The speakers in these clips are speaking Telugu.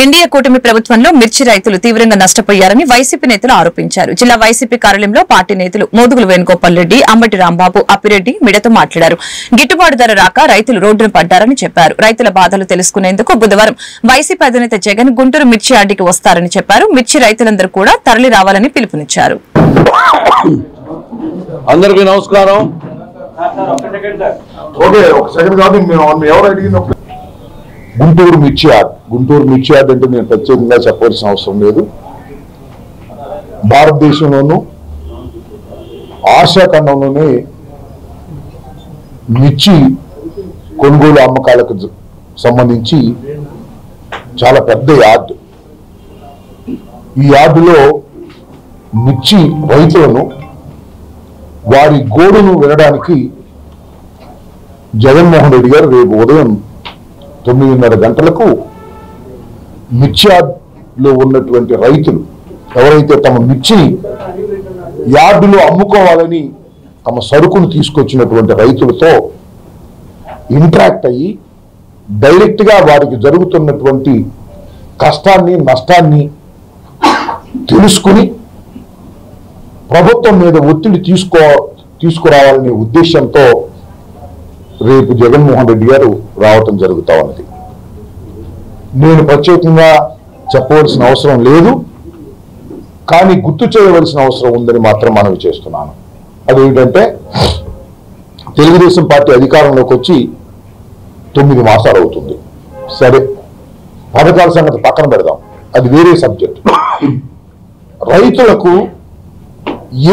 ఎన్డీఏ కూటమి ప్రభుత్వంలో మిర్చి రైతులు తీవ్రంగా నష్టపోయారని వైసీపీ నేతలు ఆరోపించారు. జిల్లా వైసీపీ కార్యాలయంలో పార్టీ నేతలు మోదుగుల వేణుగోపాల్ రెడ్డి, అంబటి రాంబాబు, అప్పిరెడ్డి మీడియాతో మాట్లాడారు. గిట్టుబాటు ధర రాక రైతులు రోడ్డున పడ్డారని చెప్పారు. రైతుల బాధలు తెలుసుకునేందుకు బుధవారం వైసీపీ అధినేత జగన్ గుంటూరు మిర్చి యార్డుకి వస్తారని చెప్పారు. మిర్చి రైతులందరూ కూడా తరలి రావాలని పిలుపునిచ్చారు. అందరికీ నమస్కారం. గుంటూరు మిర్చి యార్డ్ అంటే నేను ప్రత్యేకంగా చెప్పవలసిన అవసరం లేదు. భారతదేశంలోనూ ఆసియా ఖండంలోనే మిర్చి కొనుగోలు అమ్మకాలకు సంబంధించి చాలా పెద్ద యార్డ్. ఈ యార్డులో మిర్చి రైతులను వారి గోడును వినడానికి జగన్మోహన్ రెడ్డి గారు రేపు ఉదయం 9:30 గంటలకు మిర్చి యార్డులో ఉన్నటువంటి రైతులు ఎవరైతే తమ మిర్చిని యార్డులో అమ్ముకోవాలని తమ సరుకును తీసుకొచ్చినటువంటి రైతులతో ఇంటరాక్ట్ అయ్యి డైరెక్ట్గా వారికి జరుగుతున్నటువంటి కష్టాన్ని నష్టాన్ని తెలుసుకుని ప్రభుత్వం మీద ఒత్తిడి తీసుకురావాలనే ఉద్దేశంతో రేపు జగన్మోహన్ రెడ్డి గారు రావటం జరుగుతా ఉన్నది. నేను ప్రత్యేకంగా చెప్పవలసిన అవసరం లేదు, కానీ గుర్తు చేయవలసిన అవసరం ఉందని మాత్రం మనవి చేస్తున్నాను. అదేంటంటే తెలుగుదేశం పార్టీ అధికారంలోకి వచ్చి 9 మాసాలు అవుతుంది. సరే, పథకాల సంగతి పక్కన పెడదాం, అది వేరే సబ్జెక్ట్. రైతులకు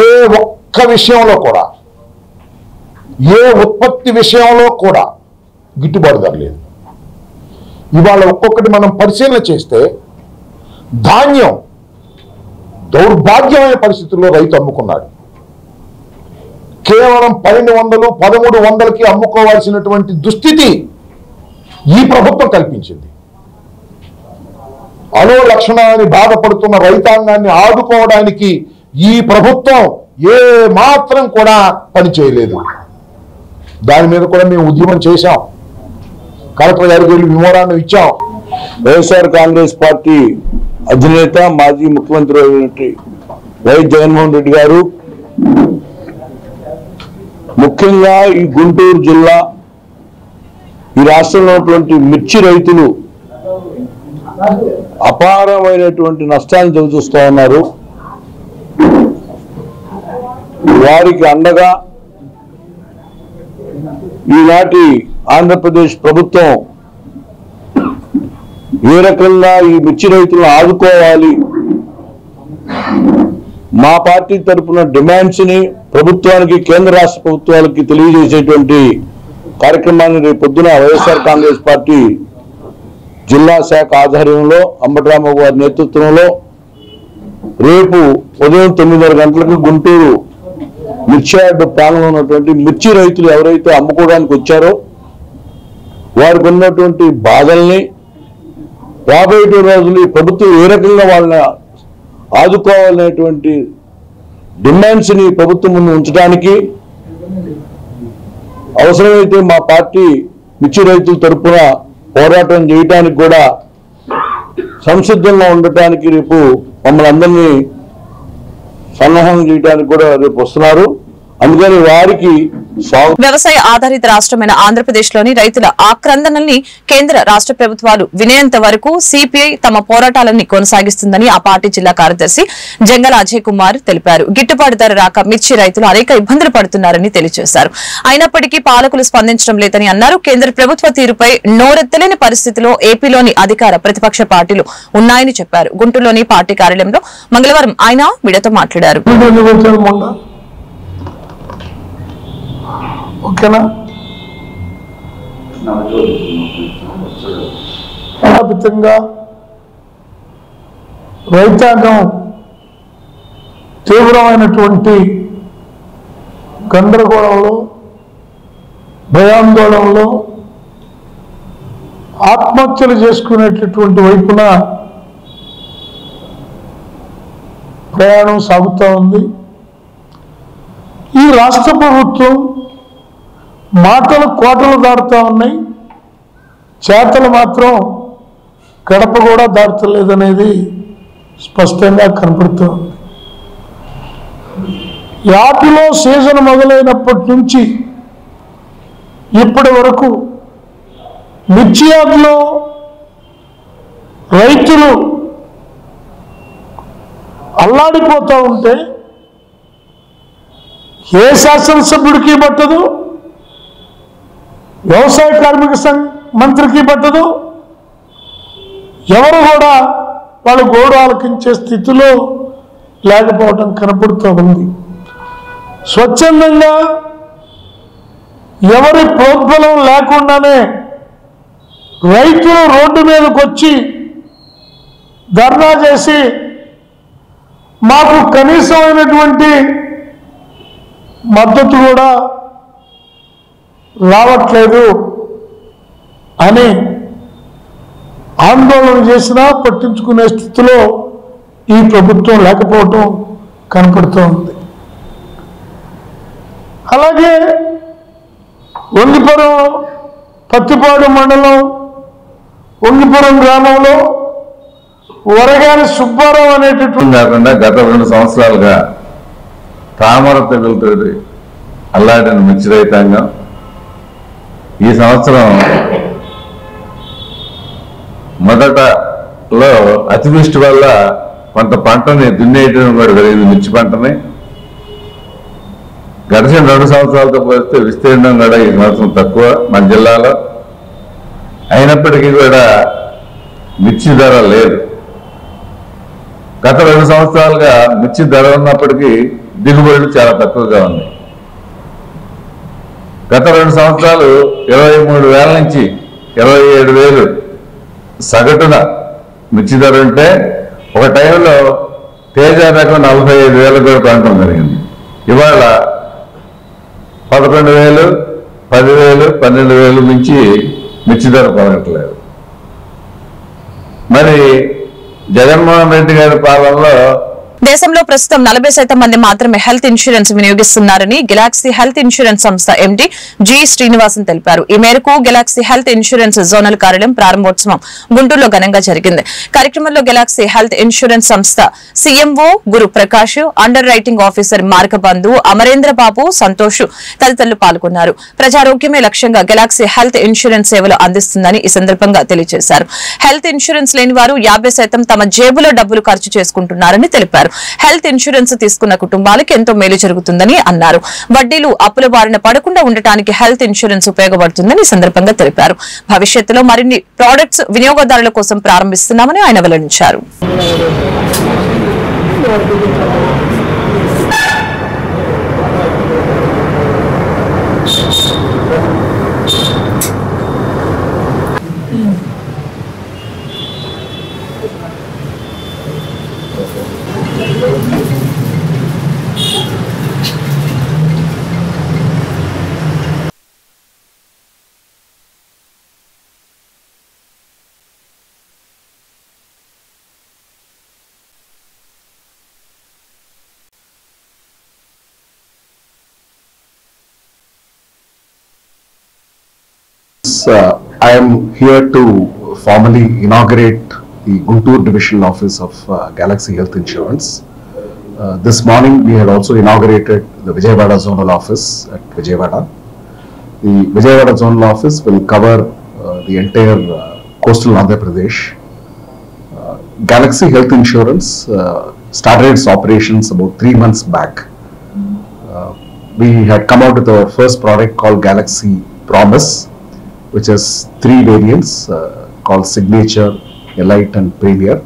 ఏ ఒక్క విషయంలో కూడా, ఏ ఉత్పత్తి విషయంలో కూడా గిట్టుబాటు ధర లేదు. ఇవాళ ఒక్కొక్కటి మనం పరిశీలన చేస్తే ధాన్యం దౌర్భాగ్యమైన పరిస్థితుల్లో రైతు అమ్ముకున్నాడు. కేవలం 1200, 1300కి అమ్ముకోవాల్సినటువంటి దుస్థితి ఈ ప్రభుత్వం కల్పించింది. అలో లక్షణాన్ని బాధపడుతున్న రైతాంగాన్ని ఆదుకోవడానికి ఈ ప్రభుత్వం ఏ మాత్రం కూడా పని చేయలేదు. దాని మీద కూడా మేము ఉద్యమం చేశాం, కలెక్టర్ గారికి వెళ్ళి వివరాన్ని ఇచ్చాం. వైఎస్ఆర్ కాంగ్రెస్ పార్టీ అధినేత మాజీ ముఖ్యమంత్రి అయినటువంటి వైఎస్ జగన్మోహన్ రెడ్డి గారు ముఖ్యంగా ఈ గుంటూరు జిల్లా, ఈ రాష్ట్రంలో ఉన్నటువంటి మిర్చి రైతులు అపారమైనటువంటి నష్టాన్ని చవిచూస్తూ ఉన్నారు. వారికి అండగా ఈనాటి ఆంధ్రప్రదేశ్ ప్రభుత్వం ఏ రకంగా ఈ మిర్చి రైతులను ఆదుకోవాలి, మా పార్టీ తరఫున డిమాండ్స్ ని ప్రభుత్వానికి, కేంద్ర రాష్ట్ర ప్రభుత్వాలకి తెలియజేసేటువంటి కార్యక్రమాన్ని రేపు పొద్దున వైఎస్ఆర్ కాంగ్రెస్ పార్టీ జిల్లా శాఖ ఆధ్వర్యంలో అంబటి రాంబాబు గారి నేతృత్వంలో రేపు ఉదయం 9:30 గంటలకు గుంటూరు మిర్చి యార్డు ప్రాంగణంలో ఉన్నటువంటి మిర్చి రైతులు ఎవరైతే అమ్ముకోవడానికి వచ్చారో వారికి ఉన్నటువంటి బాధల్ని, రాబోయే రోజులు ఈ ప్రభుత్వం ఏ రకంగా వాళ్ళని ఆదుకోవాలనేటువంటి డిమాండ్స్ ని ప్రభుత్వం ముందు ఉంచడానికి, అవసరమైతే మా పార్టీ మిర్చి రైతుల తరఫున పోరాటం చేయడానికి కూడా సంసిద్ధంగా ఉండటానికి రేపు మమ్మల్ని అందరినీ సన్నాహం చేయడానికి కూడా రేపు వస్తున్నారు. అందుకని వారికి వ్యవసాయ ఆధారిత రాష్ట్రమైన ఆంధ్రప్రదేశ్ లోని రైతుల ఆక్రందనల్ని కేంద్ర రాష్ట్ర ప్రభుత్వాలు వినేంత వరకు సిపిఐ తమ పోరాటాలన్నీ కొనసాగిస్తుందని ఆ పార్టీ జిల్లా కార్యదర్శి జంగల అజయ్ కుమార్ తెలిపారు. గిట్టుబాటు ధర రాక మిర్చి రైతులు అనేక ఇబ్బందులు పడుతున్నారని తెలియజేశారు. అయినప్పటికీ పాలకులు స్పందించడం లేదని అన్నారు. కేంద్ర ప్రభుత్వ తీరుపై నోరెత్తలేని పరిస్థితిలో ఏపీలోని అధికార ప్రతిపక్ష పార్టీలు ఉన్నాయని చెప్పారు. గుంటూరులోని పార్టీ కార్యాలయంలో మంగళవారం ఆయన మీడియాతో మాట్లాడారు. ఓకేనా, వ్యాపితంగా రైతాంగం తీవ్రమైనటువంటి గందరగోళంలో, భయాందోళనలో ఆత్మహత్యలు చేసుకునేటటువంటి వైపున ప్రయాణం సాగుతూ ఉంది. ఈ రాష్ట్ర ప్రభుత్వం మాటలు కోటలు దాటుతూ ఉన్నాయి, చేతలు మాత్రం గడప కూడా దాటలేదనేది స్పష్టంగా కనపడుతోంది. యాపిలో సీజన్ మొదలైనప్పటి నుంచి ఇప్పటి వరకు మిర్చి యార్డులో రైతులు అల్లాడిపోతూ ఉంటే ఏ శాసనసభ్యుడికి పట్టదు, వ్యవసాయ కార్మిక మంత్రికి పట్టదు, ఎవరు కూడా వాళ్ళు గోడు ఆలకించే స్థితిలో లేకపోవడం కనపడుతూ ఉంది. స్వచ్ఛందంగా ఎవరి ప్రోద్బలం లేకుండానే రైతులు రోడ్డు మీదకి వచ్చి ధర్నా చేసి మాకు కనీసమైనటువంటి మద్దతు కూడా రావట్లేదు అని ఆందోళన చేసినా పట్టించుకునే స్థితిలో ఈ ప్రభుత్వం లేకపోవటం కనపడుతూ ఉంది. అలాగే వంగిపురం పత్తిపాడు మండలం వంగిపురం గ్రామంలో వరగాని సుబ్బారావు అనేటటువంటి కాకుండా గత 2 సంవత్సరాలుగా తామర తెగులుతో అల్లాడిన మిర్చి రైతాంగం ఈ సంవత్సరం మొదటలో అతివృష్టి వల్ల కొంత పంటని దున్నేయడం కూడా జరిగింది. మిర్చి పంటని గడిచిన 2 సంవత్సరాలతో పోలిస్తే విస్తీర్ణం కూడా ఈ సంవత్సరం తక్కువ మన జిల్లాలో. అయినప్పటికీ కూడా మిర్చి ధర లేదు. గత 2 సంవత్సరాలుగా మిర్చి ధర ఉన్నప్పటికీ దిగుబడులు చాలా తక్కువగా ఉన్నాయి. గత 2 సంవత్సరాలు 23,000 నుంచి 27,000 సగటున మిర్చి ధర ఉంటే ఒక టైంలో తేజ రకం 45,000 కూడా కొనడం జరిగింది. ఇవాళ 11,000, 10,000, 12,000 నుంచి మిర్చి ధర కొనట్లేదు. మరి జగన్మోహన్ రెడ్డి గారి పాలనలో దేశంలో ప్రస్తుతం 40% మంది మాత్రమే హెల్త్ ఇన్సూరెన్స్ వినియోగిస్తున్నారని గెలాక్సీ హెల్త్ ఇన్సూరెన్స్ సంస్థ ఎండీ జి శ్రీనివాసన్ తెలిపారు. ఈ మేరకు గెలాక్సీ హెల్త్ ఇన్సూరెన్స్ జోనల్ కార్యాలయం ప్రారంభోత్సవం గుంటూరులో ఘనంగా జరిగింది. కార్యక్రమంలో గెలాక్సీ హెల్త్ ఇన్సూరెన్స్ సంస్థ CMO Guru Prakash, underwriting officer Markabandhu, Amarendra Babu, Santosh తదితరులు పాల్గొన్నారు. ప్రజారోగ్యమే లక్ష్యంగా గెలాక్సీ హెల్త్ ఇన్సూరెన్స్ సేవలు అందిస్తుందని ఈ సందర్భంగా తెలియజేశారు. హెల్త్ ఇన్సూరెన్స్ లేని వారు 50% తమ జేబులో డబ్బులు ఖర్చు చేసుకుంటున్నారని తెలిపారు. హెల్త్ ఇన్సూరెన్స్ తీసుకున్న కుటుంబాలకు ఎంతో మేలు జరుగుతుందని అన్నారు. వడ్డీలు అప్పుల బారిన పడకుండా ఉండటానికి హెల్త్ ఇన్సూరెన్స్ ఉపయోగపడుతుందని సందర్భంగా తెలిపారు. భవిష్యత్తులో మరిన్ని ప్రొడక్ట్స్ వినియోగదారుల కోసం ప్రారంభిస్తున్నామని ఆయన వెల్లడించారు. I am here to formally inaugurate the Guntur Divisional Office of Galaxy Health Insurance. This morning we had also inaugurated the Vijayawada Zonal Office at Vijayawada. The Vijayawada Zonal Office will cover the entire coastal Andhra Pradesh. Galaxy Health Insurance started its operations about 3 months back. We had come out with our first product called Galaxy Promise, which has 3 variants called Signature, Elite and Premier.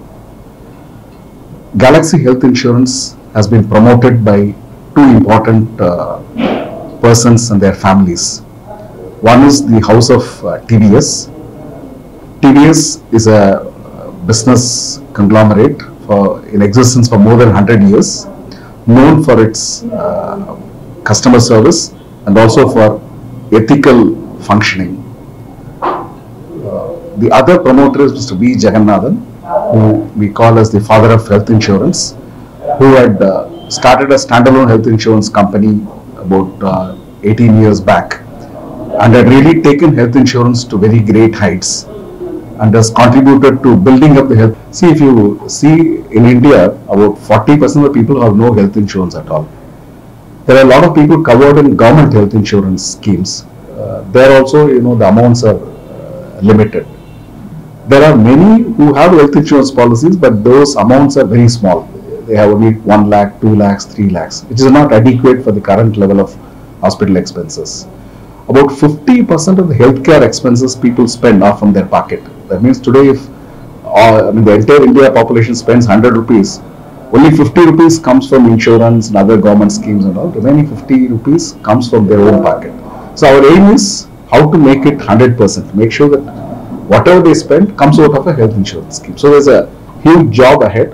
Galaxy Health Insurance has been promoted by 2 important persons and their families. One is the house of TVS. TVS is a business conglomerate in existence for more than 100 years, known for its customer service and also for ethical functioning. The other promoter is Mr. V. Jagannathan, who we call as the father of health insurance, who had started a standalone health insurance company about 18 years back and had really taken health insurance to very great heights. and has contributed to building up the health. See, if you see in India, about 40% of people have no health insurance at all. There are a lot of people covered in government health insurance schemes. There also, the amounts are limited. There are many who have health insurance policies, but those amounts are very small. They have only 1 lakh, 2 lakhs, 3 lakhs, which is not adequate for the current level of hospital expenses. About 50% of the healthcare expenses people spend are from their pocket. That means today, if the entire India population spends 100 rupees, only 50 rupees comes from insurance and other government schemes and all. Remaining 50 rupees comes from their own pocket. So our aim is how to make it 100%. Make sure that whatever they spend comes out of a health insurance scheme. So there's a huge job ahead,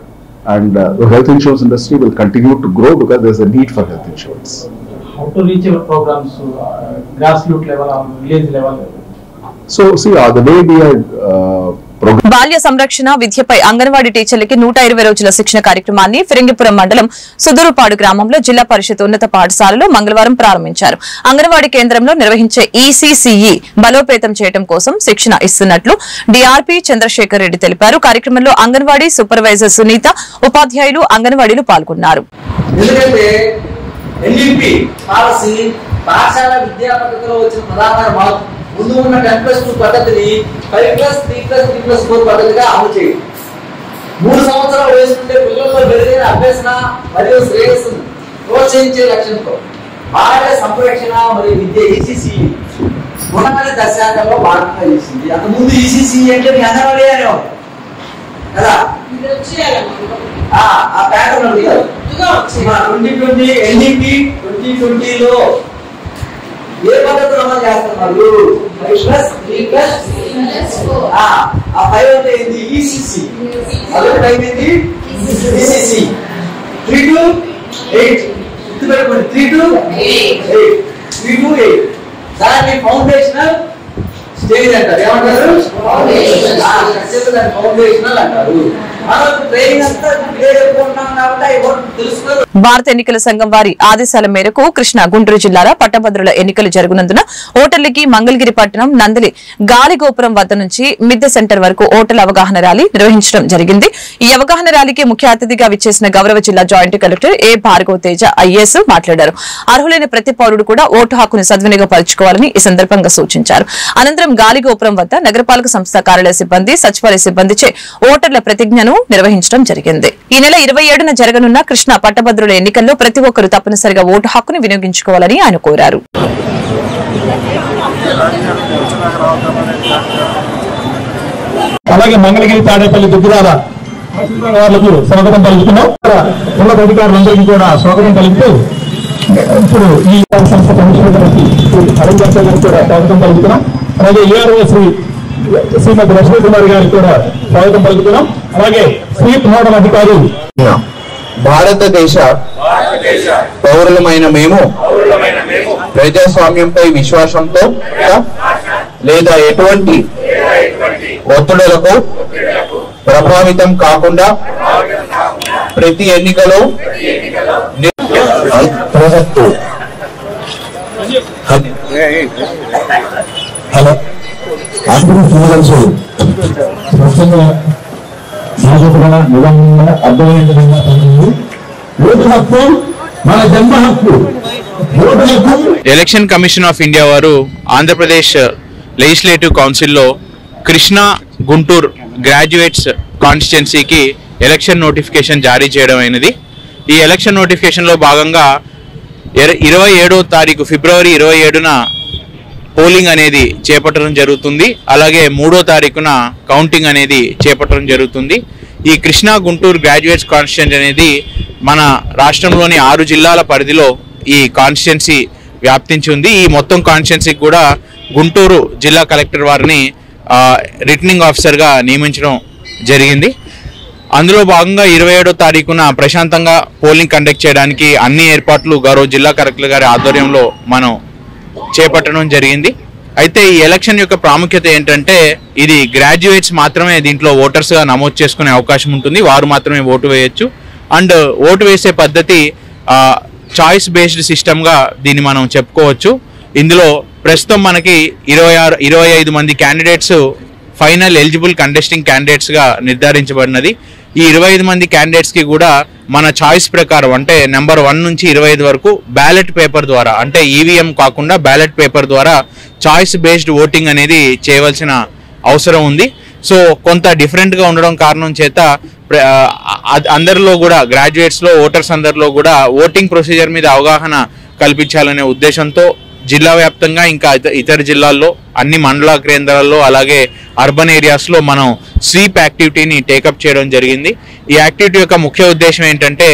and the health insurance industry will continue to grow because there's a need for health insurance. How to reach our programs, grassroots level or village level? So see, the way we are బాల్య సంరక్షణ విద్యపై అంగన్వాడీ టీచర్లకి 120 రోజుల శిక్షణ కార్యక్రమాన్ని ఫిరంగిపురం మండలం సుదూరుపాడు గ్రామంలో జిల్లా పరిషత్ ఉన్నత పాఠశాలలో మంగళవారం ప్రారంభించారు. అంగన్వాడీ కేంద్రంలో నిర్వహించే ఈసీసీఈ బలోపేతం చేయడం కోసం శిక్షణ ఇస్తున్నట్లు డిఆర్పీ చంద్రశేఖర్ రెడ్డి తెలిపారు. కార్యక్రమంలో అంగన్వాడీ సూపర్వైజర్ సునీత, ఉపాధ్యాయులు, అంగన్వాడీలు పాల్గొన్నారు. ముందు ఉన్న 10+2 పద్ధతిని 5+3+3+4 పద్ధతిగా అమలు చేయండి. 3 సంవత్సరాలు వేసుకుంటే పిల్లల్లో మెరుగైన అభ్యసన మరియు శ్రేయస్సును ప్రోత్సహించే లక్ష్యంతో బాల్య సంరక్షణ మరియు విద్య ఈసీసీ పునాది దశాంకంలో భాగంగా చేసింది. అంతకుముందు ఈసీసీ అంటే మీ అంగన్వాడీ అనేవాడు కదా, ఆ ప్యాటర్న్ 2020 ఎన్ఈపీ 2020లో ఏ పద్ధతిలో అమలు చేస్తున్నారు? 5+3+4. ఆ 5 అంటే ఏంది? ఈసీసీ. అదే టైం ఏంది? ఈసీసీ. 3 to 8. గుర్తుపెట్టుకోండి, 3 to 8. దాన్ని ఫౌండేషనల్ స్టేజ్ అంటారు. ఏమంటారు? ఫౌండేషనల్ అంటారు. భారత ఎన్నికల సంఘం వారి ఆదేశాల మేరకు కృష్ణా, గుంటూరు జిల్లాల పట్టభద్రుల ఎన్నికలు జరుగునందున ఓటర్లకి మంగళగిరి పట్టణం నందిలి గాలిగోపురం వద్ద నుంచి మిద్దె సెంటర్ వరకు ఓటర్ల అవగాహన ర్యాలీ నిర్వహించడం జరిగింది. ఈ అవగాహన ర్యాలీకి ముఖ్య అతిథిగా విచ్చేసిన గౌరవ జిల్లా జాయింట్ కలెక్టర్ ఏ భార్గవ తేజ ఐఏఎస్ మాట్లాడారు. అర్హులైన ప్రతి పౌరుడు కూడా ఓటు హక్కును సద్వినియోగపరచుకోవాలని ఈ సందర్భంగా సూచించారు. అనంతరం గాలిగోపురం వద్ద నగరపాలక సంస్థ కార్యాలయ సిబ్బంది, సచివాలయ సిబ్బందిచే ఓటర్ల ప్రతిజ్ఞను నిర్వహించడం జరిగింది. ఈ నెల 27న జరగనున్న కృష్ణా పట్టభద్రుల ఎన్నికల్లో ప్రతి ఒక్కరూ తప్పనిసరిగా ఓటు హక్కును వినియోగించుకోవాలని ఆయన కోరారు. అలాగే మంగళగిరి, తాడేపల్లి, దుగ్గిరాల వాళ్లకు స్వాగతం పలుకుతున్నాం. ఉన్నత అధికారులందరికీ కూడా స్వాగతం పలుకుతూ ఇప్పుడు ఈ సంస్థ కమిషనర్ గారికి కూడా స్వాగతం పలుకుతున్నాం. అలాగే ఏఆర్ఓ శ్రీమతి లక్ష్మీ కుమార్ గారికి కూడా స్వాగతం పలుకుతున్నాం. అలాగే స్వీప్ నోడల్ అధికారి భారతదేశ పౌరులమైన మేము ప్రజాస్వామ్యంపై విశ్వాసంతో లేదా ఎటువంటి ఒత్తిడులకు ప్రభావితం కాకుండా ప్రతి ఎన్నికలో అర్థమైన ఓటు హక్కు మన జన్మ హక్కు. ఎలక్షన్ కమిషన్ ఆఫ్ ఇండియా వారు ఆంధ్రప్రదేశ్ లెజిస్లేటివ్ కౌన్సిల్లో కృష్ణా, గుంటూరు గ్రాడ్యుయేట్స్ కాన్స్టిట్యున్సీకి ఎలక్షన్ నోటిఫికేషన్ జారీ చేయడం అయినది. ఈ ఎలక్షన్ నోటిఫికేషన్లో భాగంగా 27వ తారీఖు ఫిబ్రవరి 27న పోలింగ్ అనేది చేపట్టడం జరుగుతుంది. అలాగే 3వ తారీఖున కౌంటింగ్ అనేది చేపట్టడం జరుగుతుంది. ఈ కృష్ణా, గుంటూరు గ్రాడ్యుయేట్స్ కాన్స్టిట్యున్సీ అనేది మన రాష్ట్రంలోని 6 జిల్లాల పరిధిలో ఈ కాన్స్టిట్యున్సీ వ్యాప్తించి ఉంది. ఈ మొత్తం కాన్స్టిట్యున్సీకి కూడా గుంటూరు జిల్లా కలెక్టర్ వారిని రిటర్నింగ్ ఆఫీసర్గా నియమించడం జరిగింది. అందులో భాగంగా 27వ తారీఖున ప్రశాంతంగా పోలింగ్ కండక్ట్ చేయడానికి అన్ని ఏర్పాట్లు గౌరవ జిల్లా కలెక్టర్ గారి ఆధ్వర్యంలో మనం చేపట్టడం జరిగింది. అయితే ఈ ఎలక్షన్ యొక్క ప్రాముఖ్యత ఏంటంటే ఇది గ్రాడ్యుయేట్స్ మాత్రమే దీంట్లో ఓటర్స్గా నమోదు చేసుకునే అవకాశం ఉంటుంది. వారు మాత్రమే ఓటు వేయొచ్చు. అండ్ ఓటు వేసే పద్ధతి చాయిస్ బేస్డ్ సిస్టమ్గా దీన్ని మనం చెప్పుకోవచ్చు. ఇందులో ప్రస్తుతం మనకి 25 మంది క్యాండిడేట్స్ ఫైనల్ ఎలిజిబుల్ కంటెస్టింగ్ క్యాండిడేట్స్గా నిర్ధారించబడినది. ఈ 25 మంది క్యాండిడేట్స్కి కూడా మన చాయిస్ ప్రకారం అంటే నెంబర్ 1 నుంచి 25 వరకు బ్యాలెట్ పేపర్ ద్వారా, అంటే ఈవీఎం కాకుండా బ్యాలెట్ పేపర్ ద్వారా చాయిస్ బేస్డ్ ఓటింగ్ అనేది చేయవలసిన అవసరం ఉంది. సో కొంత డిఫరెంట్గా ఉండడం కారణం చేత అందరిలో కూడా గ్రాడ్యుయేట్స్లో ఓటర్స్ అందరిలో కూడా ఓటింగ్ ప్రొసీజర్ మీద అవగాహన కల్పించాలనే ఉద్దేశంతో జిల్లా వ్యాప్తంగా ఇంకా ఇతర జిల్లాల్లో అన్ని మండల కేంద్రాల్లో అలాగే అర్బన్ ఏరియాస్లో మనం స్వీప్ యాక్టివిటీని టేకప్ చేయడం జరిగింది. ఈ యాక్టివిటీ యొక్క ముఖ్య ఉద్దేశం ఏంటంటే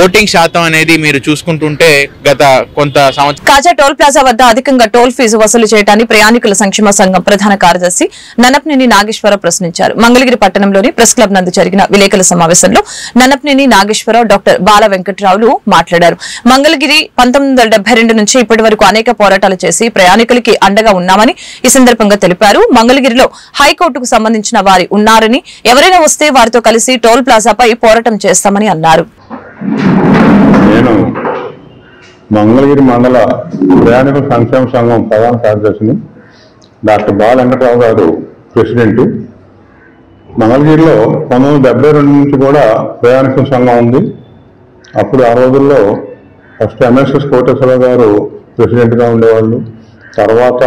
ఓటింగ్ శాతం అనేది మీరు చూసుకుంటుంటే గత కొంత సంవత్సరం కాజా టోల్ ప్లాజా వద్ద అధికంగా టోల్ ఫీజు వసూలు చేయడాన్ని ప్రయాణికుల సంక్షేమ సంఘం ప్రధాన కార్యదర్శి ననపనేని నాగేశ్వరరావు ప్రశ్నించారు. మంగళగిరి పట్టణంలోని ప్రెస్ క్లబ్ నందు జరిగిన విలేకరుల సమావేశంలో ననపనేని నాగేశ్వరరావు, డాక్టర్ బాల వెంకట్రావులు మాట్లాడారు. మంగళగిరి 1972 నుంచి ఇప్పటి వరకు అనేక పోరాటాలు చేసి ప్రయాణికులకి అండగా ఉన్నామని ఈ సందర్భంగా తెలిపారు. మంగళగిరిలో హైకోర్టుకు సంబంధించిన వారి ఉన్నారని, ఎవరైనా వస్తే వారితో కలిసి టోల్ ప్లాజాపై పోరాటం చేస్తామని అన్నారు. నేను మంగళగిరి మండల ప్రయాణికుల సంక్షేమ సంఘం ప్రధాన కార్యదర్శిని, డాక్టర్ బాల వెంకట్రావు గారు ప్రెసిడెంట్. మంగళగిరిలో 1972 నుంచి కూడా ప్రయాణికుల సంఘం ఉంది. అప్పుడు ఆ రోజుల్లో ఫస్ట్ ఎంఎస్ఎస్ కోటేశ్వరరావు గారు ప్రెసిడెంట్గా ఉండేవాళ్ళు. తర్వాత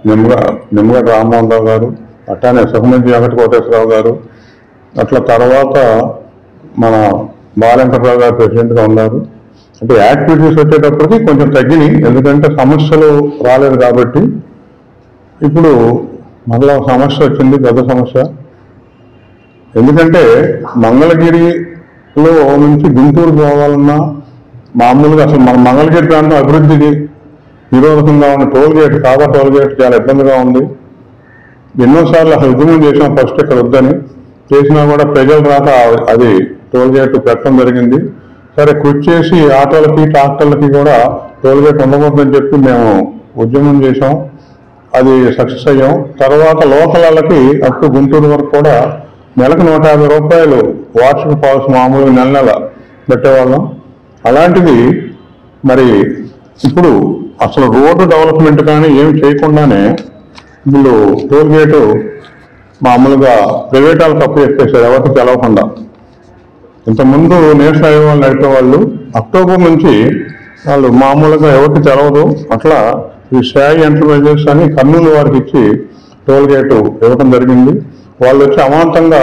నిమ్మగడ్డ రామ్మోహన్ రావు గారు, అట్లానే సుఖమంచి వెంకట కోటేశ్వరరావు గారు, అట్లా తర్వాత మన బాల వెంకట్రావు గారు ప్రెసిడెంట్గా ఉన్నారు. అంటే యాక్టివిటీస్ వచ్చేటప్పటికి కొంచెం తగ్గినాయి, ఎందుకంటే సమస్యలు రాలేదు కాబట్టి. ఇప్పుడు మళ్ళా సమస్య వచ్చింది, పెద్ద సమస్య. ఎందుకంటే మంగళగిరిలో నుంచి గుంటూరు పోవాలన్నా మామూలుగా అసలు మన మంగళగిరి ప్రాంతం అభివృద్ధికి నిరోధకంగా ఉన్న టోల్ గేట్, కాగా టోల్ గేట్ చాలా ఇబ్బందిగా ఉంది. ఎన్నోసార్లు అసలు ఉద్యమం చేసాం ఫస్ట్ ఇక్కడ వద్దని, చేసినా కూడా ప్రజలు రాక అది టోల్ గేట్ పెట్టడం జరిగింది. సరే కృషి చేసి ఆటోలకి ట్రాక్టర్లకి కూడా టోల్ గేట్ ఉండకూడదని చెప్పి మేము ఉద్యమం చేసాం, అది సక్సెస్ అయ్యాం. తర్వాత లోకల్ వాళ్ళకి అప్ టు గుంటూరు వరకు కూడా నెలకు 150 రూపాయలు వార్షిక పాలసీ మామూలుగా నెల నెల పెట్టేవాళ్ళం. అలాంటిది మరి ఇప్పుడు అసలు రోడ్డు డెవలప్మెంట్ కానీ ఏమి చేయకుండానే వీళ్ళు టోల్ గేటు మామూలుగా ప్రైవేట్ వాళ్ళకి అప్పు చెప్పేశారు, ఎవరికి తెలవకుండా. ఇంతకుముందు నేషనల్ హైవే వాళ్ళు నడిపేవాళ్ళు అక్టోబర్ నుంచి వాళ్ళు మామూలుగా ఎవరికి తెలవదు. అట్లా ఈ షాయి ఎంటర్ప్రైజెస్ అని కర్నూలు వారికి ఇచ్చి టోల్ గేటు ఇవ్వడం జరిగింది. వాళ్ళు వచ్చి అమాంతంగా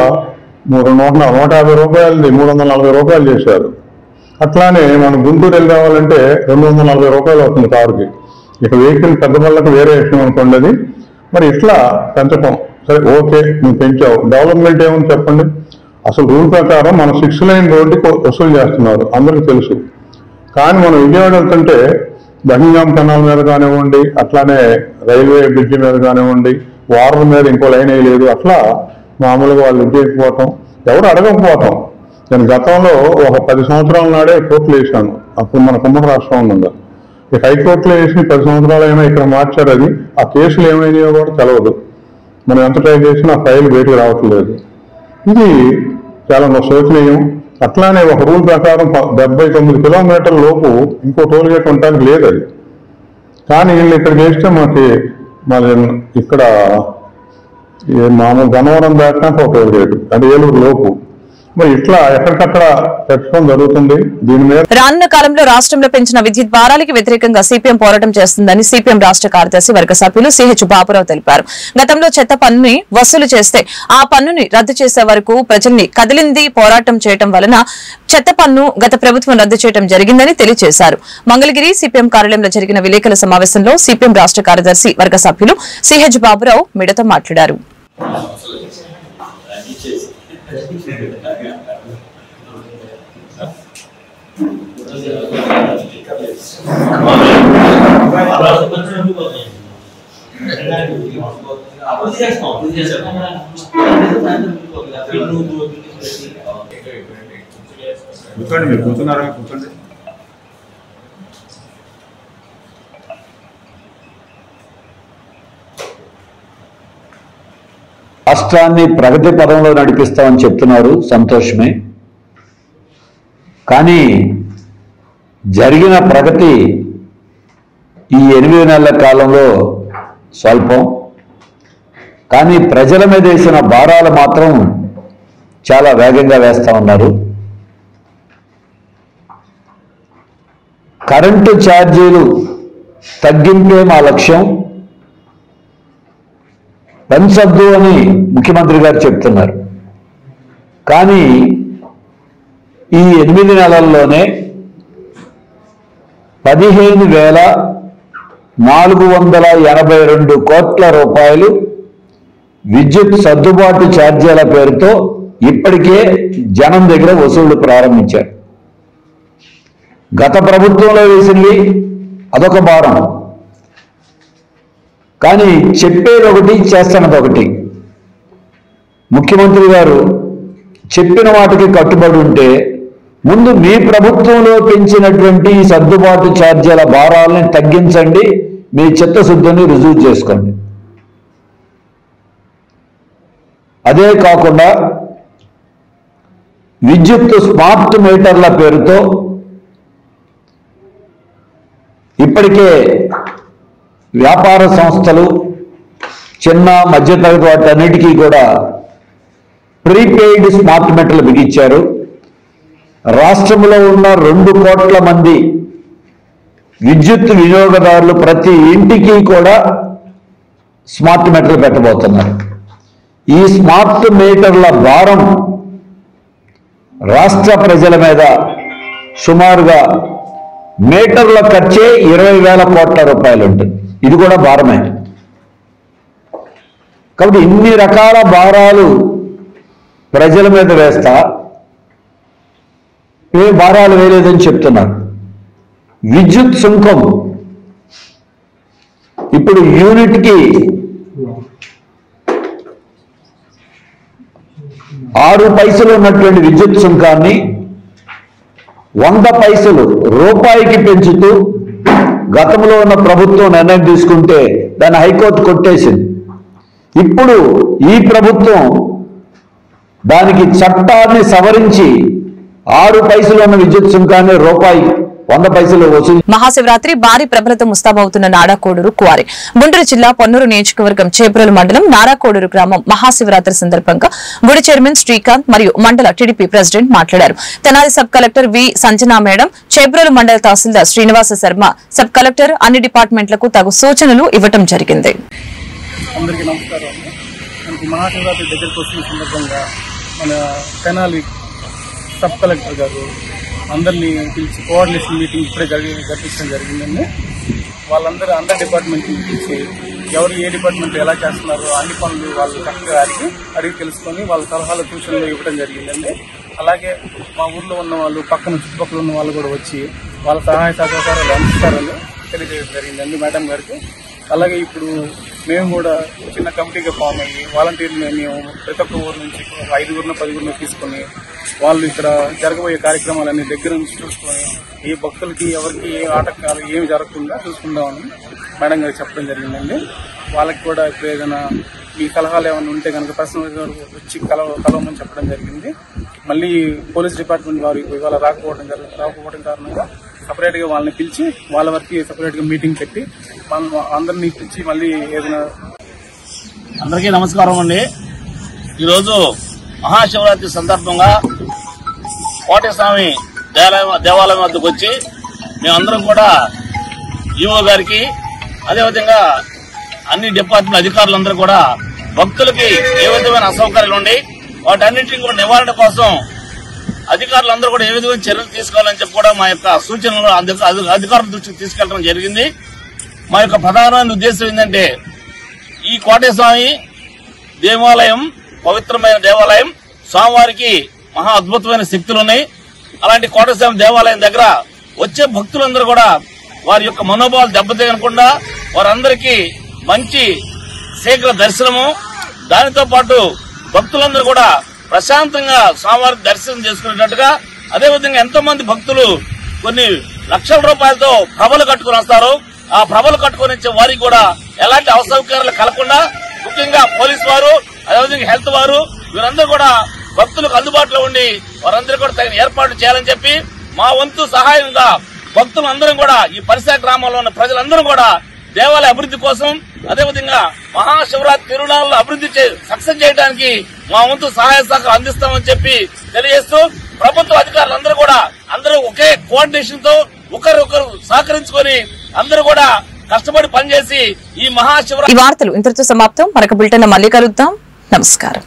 150 రూపాయలది 340 రూపాయలు చేశారు. అట్లానే మనం గుంటూరు వెళ్ళి రావాలంటే 240 రూపాయలు అవుతుంది కారుకి. ఇక వెహికల్ పెద్ద వాళ్ళకి వేరే విషయం అనుకోండి అది. మరి ఇట్లా పెంచటం సరే ఓకే, నువ్వు పెంచావు, డెవలప్మెంట్ ఏమని చెప్పండి. అసలు రూల్ ప్రకారం మన 6 లైన్ రోడ్డుకి వసూలు చేస్తున్నారు, అందరికీ తెలుసు. కానీ మనం విజయవాడ వెళ్తుంటే బహింగాం కెనాల్ మీద కానివ్వండి, అట్లానే రైల్వే బ్రిడ్జి మీద కానివ్వండి, వాటర్ మీద ఇంకో లైన్ వేయలేదు. అట్లా మామూలుగా వాళ్ళు విజయకపోవటం, ఎవరు అడగకపోవటం. నేను గతంలో ఒక 10 సంవత్సరాల నాడే కోర్టులు వేసాను, అప్పుడు మన కుమ్మడి రాష్ట్రం ఉందా. ఇక హైకోర్టులో వేసి 10 సంవత్సరాలైనా ఇక్కడ మార్చారు. అది ఆ కేసులు ఏమైనాయో కూడా తెలవదు. మనం ఎంత ట్రై చేసినా ఆ ఫైల్ బయటకు రావట్లేదు. ఇది చాలా శోచనీయం. అట్లానే ఒక రూల్ ప్రకారం 79 కిలోమీటర్ల లోపు ఇంకో టోల్ గేట్ ఉండడానికి లేదు అది. కానీ వీళ్ళు ఇక్కడ చేస్తే మరి ఇక్కడ మామూలు గన్నవరం దాటినాక ఒక టోల్ గేట్, అంటే ఏలూరు లోపు. మరి ఇట్లా ఎక్కడికక్కడ పెట్టడం జరుగుతుంది. దీని మీద రానున్న కాలంలో రాష్ట్రంలో పెంచిన విద్యుత్ భారాలకి వ్యతిరేకంగా సిపిఎం పోరాటం చేస్తుందని సిపిఎం రాష్ట్ర కార్యదర్శి వర్గ సభ్యులు సిహెచ్ బాబురావు తెలిపారు. గతంలో చెత్త పన్నుని వసూలు చేస్తే ఆ పన్నుని రద్దు చేసే వరకు ప్రజల్ని కదిలింది పోరాటం చేయడం వలన చెత్త పన్ను గత ప్రభుత్వం రద్దు చేయడం జరిగిందని తెలియజేశారు. మంగళగిరి సిపిఎం కార్యాలయంలో జరిగిన విలేకరుల సమావేశంలో సిపిఎం రాష్ట్ర కార్యదర్శి వర్గ సభ్యులు సిహెచ్ బాబురావు మీడియాతో మాట్లాడారు. కూర్చోండి, మీరు కూర్చున్నారా? కూర్చోండి. రాష్ట్రాన్ని ప్రగతి పదంలో నడిపిస్తామని చెప్తున్నారు, సంతోషమే. కానీ జరిగిన ప్రగతి ఈ 8 నెలల కాలంలో స్వల్పం. కానీ ప్రజల మీద వేసిన భారాలు మాత్రం చాలా వేగంగా వేస్తూ ఉన్నారు. కరెంటు ఛార్జీలు తగ్గింపే మా లక్ష్యం, పెంచొద్దు అని ముఖ్యమంత్రి గారు చెప్తున్నారు. కానీ ఈ 8 నెలల్లోనే 15,482 కోట్ల రూపాయలు విద్యుత్ సర్దుబాటు ఛార్జీల పేరుతో ఇప్పటికే జనం దగ్గర వసూళ్లు ప్రారంభించారు. గత ప్రభుత్వంలో వేసింది అదొక భారం, కానీ చెప్పేది ఒకటి, చేస్తున్నది ఒకటి. ముఖ్యమంత్రి గారు చెప్పిన వాటికి కట్టుబడి ఉంటే ముందు మీ ప్రభుత్వంలో పెంచినటువంటి సర్దుబాటు ఛార్జీల భారాలని తగ్గించండి, మీ చిత్తశుద్ధిని రుజువు చేసుకోండి. అదే కాకుండా విద్యుత్ స్మార్ట్ మీటర్ల పేరుతో ఇప్పటికే వ్యాపార సంస్థలు, చిన్న మధ్యతరగతి వాటన్నిటికీ కూడా ప్రీపెయిడ్ స్మార్ట్ మీటర్లు బిగించారు. రాష్ట్రంలో ఉన్న 2 కోట్ల మంది విద్యుత్ వినియోగదారులు ప్రతి ఇంటికి కూడా స్మార్ట్ మీటర్లు పెట్టబోతున్నారు. ఈ స్మార్ట్ మీటర్ల భారం రాష్ట్ర ప్రజల మీద సుమారుగా మీటర్ల ఖర్చే 20,000 కోట్ల రూపాయలు ఉంటుంది. ఇది కూడా భారమే. కాబట్టి ఇన్ని రకాల భారాలు ప్రజల మీద వేస్తా ఏ భారాలు వేయలేదని చెప్తున్నారు. విద్యుత్ సుంకం ఇప్పుడు యూనిట్కి 6 పైసలు ఉన్నటువంటి విద్యుత్ సుంకాన్ని 100 పైసలు రూపాయికి పెంచుతూ గతంలో ఉన్న ప్రభుత్వం నిర్ణయం తీసుకుంటే దాన్ని హైకోర్టు కొట్టేసింది. ఇప్పుడు ఈ ప్రభుత్వం దానికి చట్టాన్ని సవరించి 6 పైసలు ఉన్న విద్యుత్ సుంకాన్ని రూపాయి 100 పైసలు వసూలు. మహాశివరాత్రి భారీ ప్రభలతో ముస్తాబవుతున్న నారాకోడూరు కువారి. గుంటూరు జిల్లా పొన్నూరు నియోజకవర్గం చేబ్రోలు మండలం నారాకోడూరు గ్రామం మహాశివరాత్రి సందర్భంగా గుడి చైర్మన్ శ్రీకాంత్ మరియు మండల టీడీపీ ప్రెసిడెంట్ మాట్లాడారు. తెనాలి సబ్ కలెక్టర్ వి సంజనా మేడం, చేబ్రోలు మండల తహసీల్దార్ శ్రీనివాస శర్మ, సబ్ కలెక్టర్ అన్ని డిపార్ట్మెంట్లకు తగు సూచనలు ఇవ్వడం జరిగింది. అందరికీ నమస్కారం. మనకి మహాశివరాత్రి దగ్గరకు వచ్చిన సందర్భంగా మన తెనాలి సబ్ కలెక్టర్ గారు అందరినీ పిలిచి కోఆర్డినేషన్ మీటింగ్ ఇప్పుడే జరిపించడం జరిగిందండి. వాళ్ళందరూ అందరి డిపార్ట్మెంట్ని పిలిచి ఎవరు ఏ డిపార్ట్మెంట్ ఎలా చేస్తున్నారో అన్ని పనులు వాళ్ళు చక్కగా అడిగి తెలుసుకొని వాళ్ళ సలహాలు సూచనలు ఇవ్వడం జరిగిందండి. అలాగే మా ఊర్లో ఉన్న వాళ్ళు పక్కన చుట్టుపక్కల ఉన్న వాళ్ళు కూడా వచ్చి వాళ్ళ సహాయ సహకారాలు అందిస్తారని తెలియజేయడం జరిగిందండి మేడం గారికి. అలాగే ఇప్పుడు మేము కూడా చిన్న కమిటీగా ఫామ్ అయ్యి వాలంటీర్లు మేము ప్రతి ఒక్క ఊరు నుంచి 5గురినో 10గురినో తీసుకుని వాళ్ళు ఇక్కడ జరగబోయే కార్యక్రమాలన్నీ దగ్గర నుంచి చూసుకొని ఏ భక్తులకి ఎవరికి ఏ ఆటంకాలు ఏమి జరగకుండా చూసుకుందామని మేడం గారికి చెప్పడం జరిగిందండి. వాళ్ళకి కూడా ఇప్పుడు ఏదైనా మీ సలహాలు ఏమైనా ఉంటే కనుక పర్సనల్గా వచ్చి కలవమని చెప్పడం జరిగింది. మళ్ళీ పోలీస్ డిపార్ట్మెంట్ వారు ఇవాళ రాకపోవడం కారణంగా సపరేట్గా వాళ్ళని పిలిచి వాళ్ళ వరకు సపరేట్గా మీటింగ్ పెట్టి అందరినీ పిలిచి మళ్ళీ ఏదైనా. అందరికీ నమస్కారం అండి. ఈరోజు మహాశివరాత్రి సందర్భంగా కోటస్వామి దేవాలయం వద్దకు వచ్చి మేమందరం కూడా ఈఓ గారికి అదేవిధంగా అన్ని డిపార్ట్మెంట్ అధికారులందరూ కూడా భక్తులకి ఏ విధమైన అసౌకర్యాలు ఉండి వాటన్నింటినీ కూడా నివారణ కోసం అధికారులందరూ కూడా ఏ విధమైన చర్యలు తీసుకోవాలని చెప్పి కూడా మా యొక్క సూచనలు అధికారుల దృష్టికి తీసుకెళ్లడం జరిగింది. మా యొక్క ప్రధానమైన ఉద్దేశం ఏంటంటే ఈ కోటస్వామి దేవాలయం పవిత్రమైన దేవాలయం, స్వామివారికి మహా అద్భుతమైన శక్తులు ఉన్నాయి. అలాంటి కోటస్వామి దేవాలయం దగ్గర వచ్చే భక్తులందరూ కూడా వారి యొక్క మనోభావాలు దెబ్బతీయకుండా వారందరికీ మంచి శీఘ్ర దర్శనము, దానితో పాటు భక్తులందరూ కూడా ప్రశాంతంగా స్వామివారికి దర్శనం చేసుకునేటట్టుగా, అదేవిధంగా ఎంతో మంది భక్తులు కొన్ని లక్షల రూపాయలతో ప్రభలు కట్టుకుని వస్తారు. ఆ ప్రభలు కట్టుకుని వచ్చే వారికి కూడా ఎలాంటి అసౌకర్యాలు కలగకుండా ముఖ్యంగా పోలీసు వారు అదేవిధంగా హెల్త్ వారు వీరందరూ కూడా భక్తులకు అందుబాటులో ఉండి వారందరూ కూడా తగిన ఏర్పాట్లు చేయాలని చెప్పి మా వంతు సహాయంగా భక్తులందరం కూడా ఈ పరిసర గ్రామాల్లో ఉన్న ప్రజలందరూ కూడా దేవాలయ అభివృద్ధి కోసం అదేవిధంగా మహాశివరాత్రి తిరునాళ్ళను అభివృద్ధి సక్సెస్ చేయడానికి మా వంతు సహాయ సహకారం అందిస్తామని చెప్పి తెలియజేస్తూ ప్రభుత్వ అధికారులందరూ కూడా అందరూ ఒకే కోఆర్డినేషన్ తో ఒకరొకరు సహకరించుకొని అందరూ కూడా కష్టపడి పనిచేసి ఈ మహాశివరాత్రి. ఈ వార్తలు ఇంతటితో సమాప్తం. మరొక బులెటిన్ మళ్ళీ కలుద్దాం. నమస్కారం.